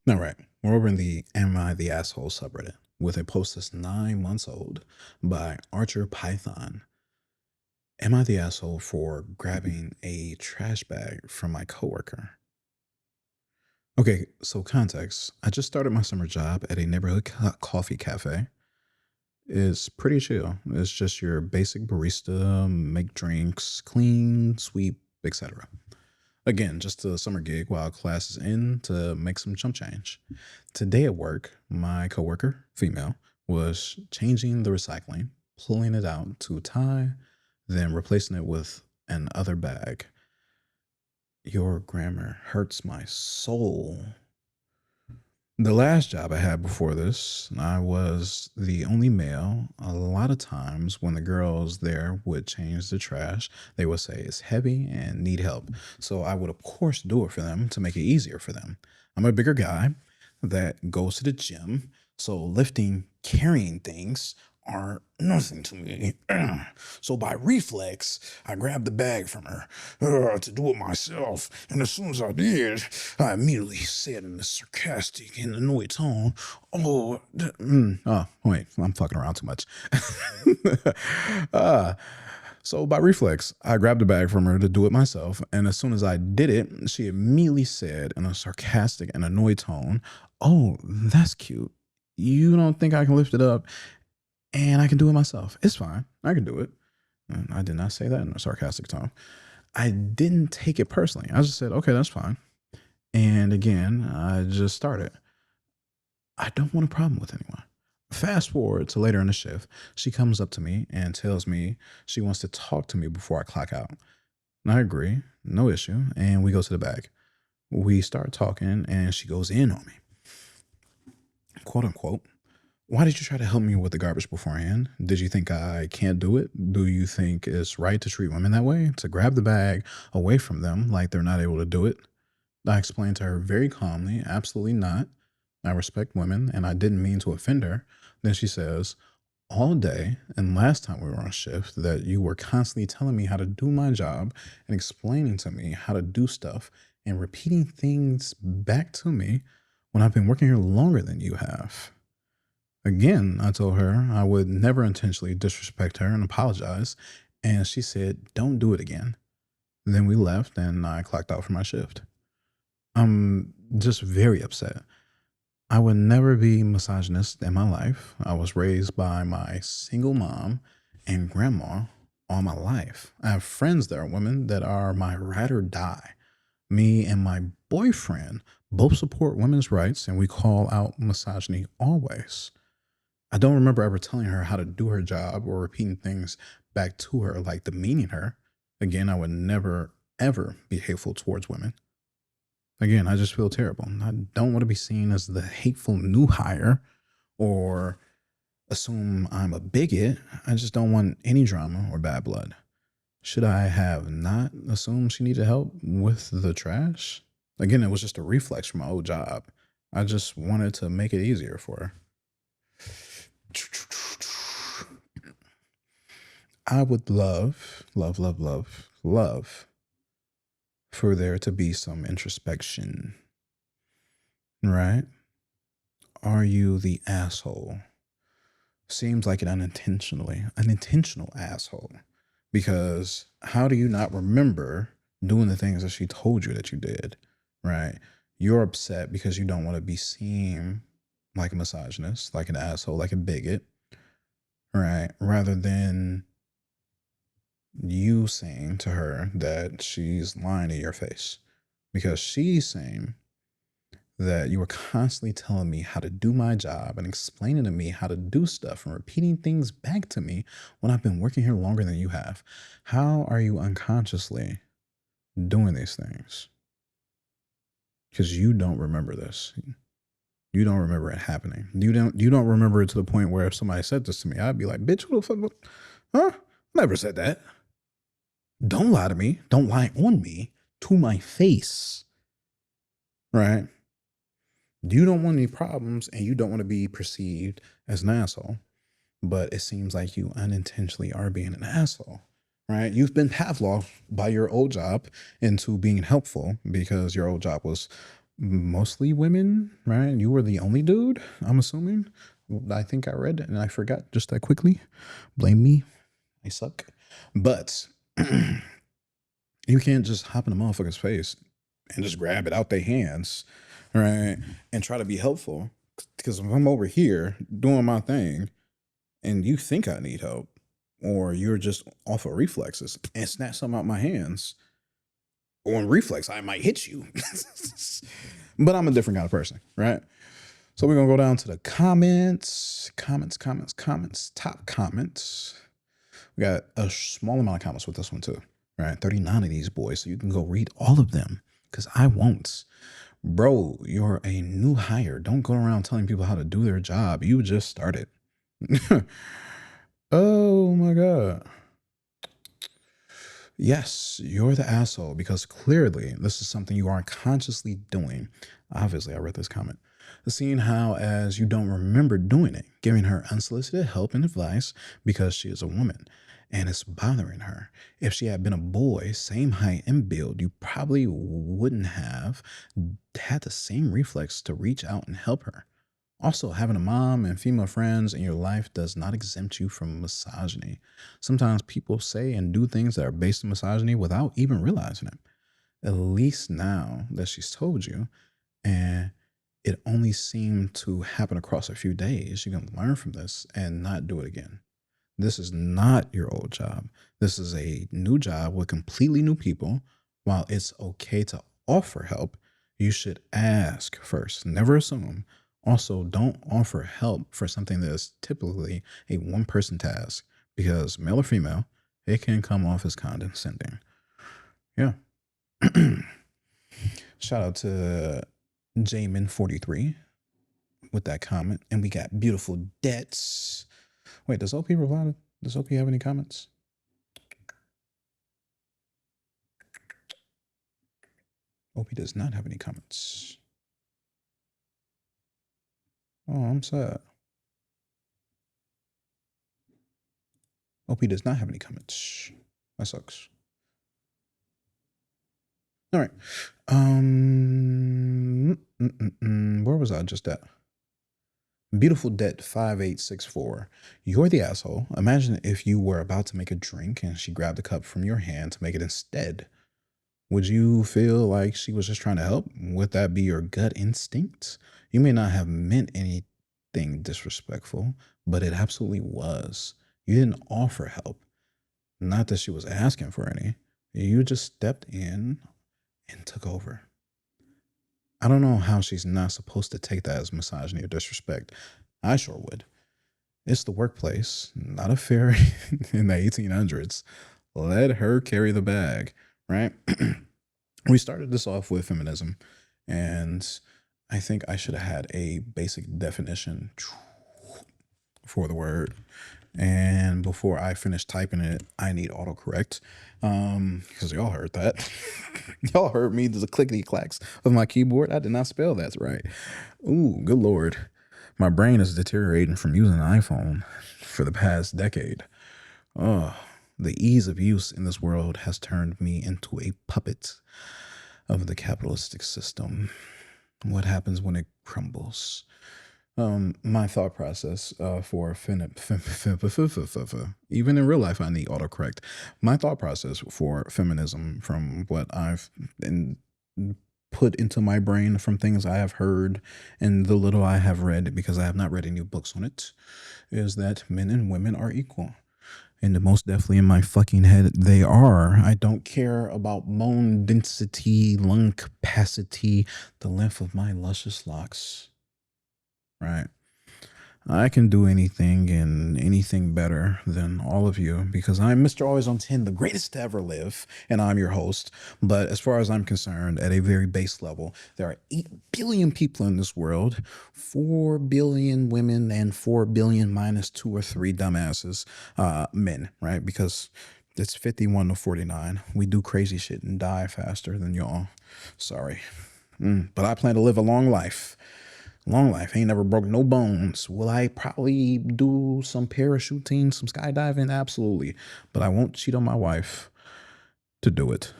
All right. We're over in the Am I the Asshole subreddit with a post that's 9 months old by Archer Python. Am I the asshole for grabbing a trash bag from my coworker? Okay, so context. I just started my summer job at a neighborhood coffee cafe. It's pretty chill. It's just your basic barista, make drinks, clean, sweep, etc. Again, just a summer gig while class is in to make some chump change. Today at work, my coworker, female, was changing the recycling, pulling it out to tie, then replacing it with an other bag. Your grammar hurts my soul. The last job I had before this, I was the only male. A lot of times when the girls there would change the trash, they would say it's heavy and need help. So I would, of course, do it for them to make it easier for them. I'm a bigger guy that goes to the gym. So lifting, carrying things are nothing to me. So by reflex, I grabbed the bag from her to do it myself. And as soon as I did, I immediately said in a sarcastic and annoyed tone, oh, wait, I'm fucking around too much. uh, so by reflex, I grabbed the bag from her to do it myself. And as soon as I did it, she immediately said in a sarcastic and annoyed tone, "Oh, that's cute. You don't think I can lift it up and I can do it myself? It's fine. I can do it." And I did not say that in a sarcastic tone. I didn't take it personally. I just said, okay, that's fine. And again, I just started. I don't want a problem with anyone. Fast forward to later in the shift, she comes up to me and tells me she wants to talk to me before I clock out. And I agree, no issue. And we go to the back. We start talking and she goes in on me, quote unquote. "Why did you try to help me with the garbage beforehand? Did you think I can't do it? Do you think it's right to treat women that way? To grab the bag away from them like they're not able to do it?" I explained to her very calmly, absolutely not. I respect women and I didn't mean to offend her. Then she says, "All day and last time we were on shift, that you were constantly telling me how to do my job and explaining to me how to do stuff and repeating things back to me when I've been working here longer than you have." Again, I told her I would never intentionally disrespect her and apologize. And she said, "Don't do it again." Then we left and I clocked out for my shift. I'm just very upset. I would never be misogynist in my life. I was raised by my single mom and grandma all my life. I have friends that are women that are my ride or die. Me and my boyfriend both support women's rights and we call out misogyny always. I don't remember ever telling her how to do her job or repeating things back to her, like demeaning her. Again, I would never, ever be hateful towards women. Again, I just feel terrible. I don't want to be seen as the hateful new hire or assume I'm a bigot. I just don't want any drama or bad blood. Should I have not assumed she needed help with the trash? Again, it was just a reflex from my old job. I just wanted to make it easier for her. I would love for there to be some introspection, right? Are you the asshole? Seems like an unintentional asshole. Because how do you not remember doing the things that she told you that you did, right? You're upset because you don't want to be seen like a misogynist, like an asshole, like a bigot, right? Rather than you saying to her that she's lying to your face because she's saying that you were constantly telling me how to do my job and explaining to me how to do stuff and repeating things back to me when I've been working here longer than you have. How are you unconsciously doing these things? Because you don't remember this. You don't remember it happening. You don't remember it to the point where if somebody said this to me, I'd be like, "Bitch, what the fuck? Huh? Never said that." Don't lie to me. Don't lie on me to my face. Right? You don't want any problems and you don't want to be perceived as an asshole. But it seems like you unintentionally are being an asshole. Right? You've been Pavlov by your old job into being helpful because your old job was mostly women, right? You were the only dude, I'm assuming. I think I read and I forgot just that quickly. Blame me. I suck. But you can't just hop in a motherfucker's face and just grab it out their hands, right? And try to be helpful. Because if I'm over here doing my thing and you think I need help, or you're just off of reflexes and snatch something out my hands, on reflex, I might hit you. But I'm a different kind of person, right? So we're gonna go down to the comments, top comments. We got a small amount of comments with this one too, right? 39 of these boys, so you can go read all of them because I won't. Bro, you're a new hire. Don't go around telling people how to do their job. You just started. Oh my God. Yes, you're the asshole because clearly this is something you aren't consciously doing. Obviously, I read this comment. Seeing how, as you don't remember doing it, giving her unsolicited help and advice because she is a woman and it's bothering her. If she had been a boy, same height and build, you probably wouldn't have had the same reflex to reach out and help her. Also, having a mom and female friends in your life does not exempt you from misogyny. Sometimes people say and do things that are based in misogyny without even realizing it. At least now that she's told you, and it only seemed to happen across a few days, you can learn from this and not do it again. This is not your old job. This is a new job with completely new people. While it's okay to offer help, you should ask first. Never assume. Also, don't offer help for something that is typically a one person task because, male or female, it can come off as condescending. Yeah. Shout out to Jamin43 with that comment. And we got beautiful debts. Wait, does OP reply? Does OP have any comments? OP does not have any comments. Oh, I'm sad. OP does not have any comments. That sucks. All right. Where was I just at? Beautiful Debt 5864. You're the asshole. Imagine if you were about to make a drink and she grabbed a cup from your hand to make it instead. Would you feel like she was just trying to help? Would that be your gut instinct? You may not have meant anything disrespectful, but it absolutely was. You didn't offer help. Not that she was asking for any. You just stepped in and took over. I don't know how she's not supposed to take that as misogyny or disrespect. I sure would. It's the workplace, not a fair in the 1800s. Let her carry the bag, right? We started this off with feminism, and I think I should have had a basic definition for the word. And before I finish typing it, I need autocorrect. Because y'all heard that. Y'all heard me the clickety clacks of my keyboard. I did not spell that right. Ooh, good Lord. My brain is deteriorating from using an iPhone for the past decade. Oh, the ease of use in this world has turned me into a puppet of the capitalistic system. What happens when it crumbles? My thought process for even in real life, I need autocorrect. My thought process for feminism, from what I've put into my brain from things I have heard and the little I have read, because I have not read any books on it, is that men and women are equal. And most definitely in my fucking head, they are. I don't care about bone density, lung capacity, the length of my luscious locks. Right. I can do anything and anything better than all of you because I'm Mr. Always on 10, the greatest to ever live, and I'm your host. But as far as I'm concerned, at a very base level, there are 8 billion people in this world, 4 billion women, and 4 billion minus 2 or 3 dumbasses, men, right? Because it's 51 to 49. We do crazy shit and die faster than y'all. Sorry. But I plan to live a long life. Long life. Ain't never broke no bones. Will I probably do some parachuting, some skydiving? Absolutely. But I won't cheat on my wife to do it.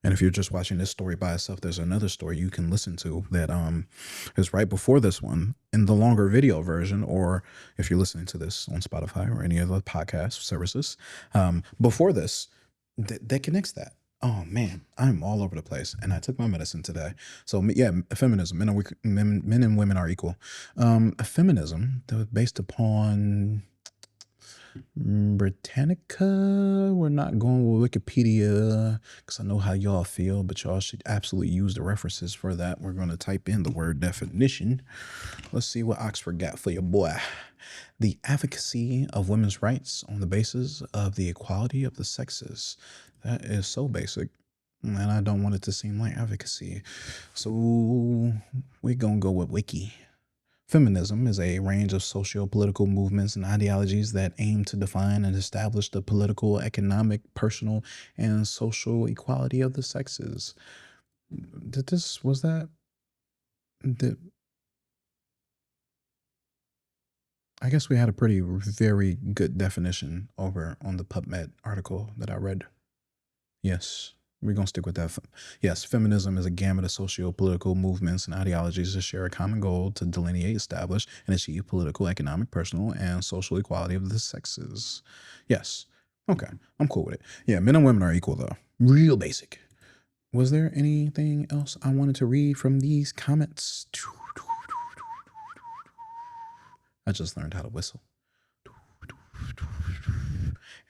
And if you're just watching this story by itself, there's another story you can listen to that is right before this one in the longer video version, or if you're listening to this on Spotify or any other podcast services, before this, that connects that. Oh man, I'm all over the place, and I took my medicine today. So yeah, feminism, men and women are equal. Feminism that was based upon Britannica. We're not going with Wikipedia because I know how y'all feel, but y'all should absolutely use the references for that. We're going to type in the word definition. Let's see what Oxford got for your boy. The advocacy of women's rights on the basis of the equality of the sexes. That is so basic, and I don't want it to seem like advocacy. So we're going to go with Wiki. Feminism is a range of socio-political movements and ideologies that aim to define and establish the political, economic, personal, and social equality of the sexes. I guess we had a very good definition over on the PubMed article that I read. Yes, we're going to stick with that. Yes, feminism is a gamut of socio-political movements and ideologies that share a common goal to delineate, establish, and achieve political, economic, personal, and social equality of the sexes. Yes. Okay, I'm cool with it. Yeah, men and women are equal, though. Real basic. Was there anything else I wanted to read from these comments? I just learned how to whistle.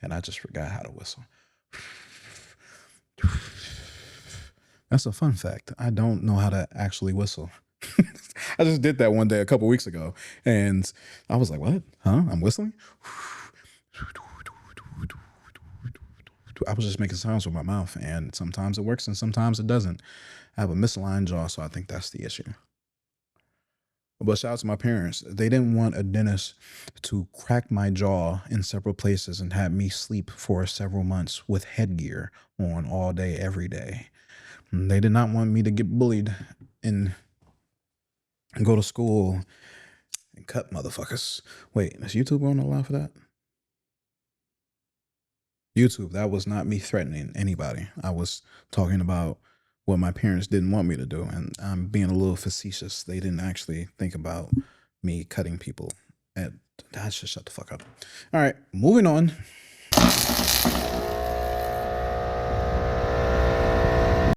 And I just forgot how to whistle. That's a fun fact. I don't know how to actually whistle. I just did that one day a couple weeks ago, and I was like, what? Huh? I'm whistling? I was just making sounds with my mouth, and sometimes it works and sometimes it doesn't. I have a misaligned jaw, so I think that's the issue. But shout out to my parents. They didn't want a dentist to crack my jaw in several places and have me sleep for several months with headgear on all day, every day. They did not want me to get bullied and go to school and cut motherfuckers. Wait, is YouTube going to allow for that? YouTube, that was not me threatening anybody. I was talking about what my parents didn't want me to do, and I'm being a little facetious. They didn't actually think about me cutting people. And I should shut the fuck up. All right, moving on.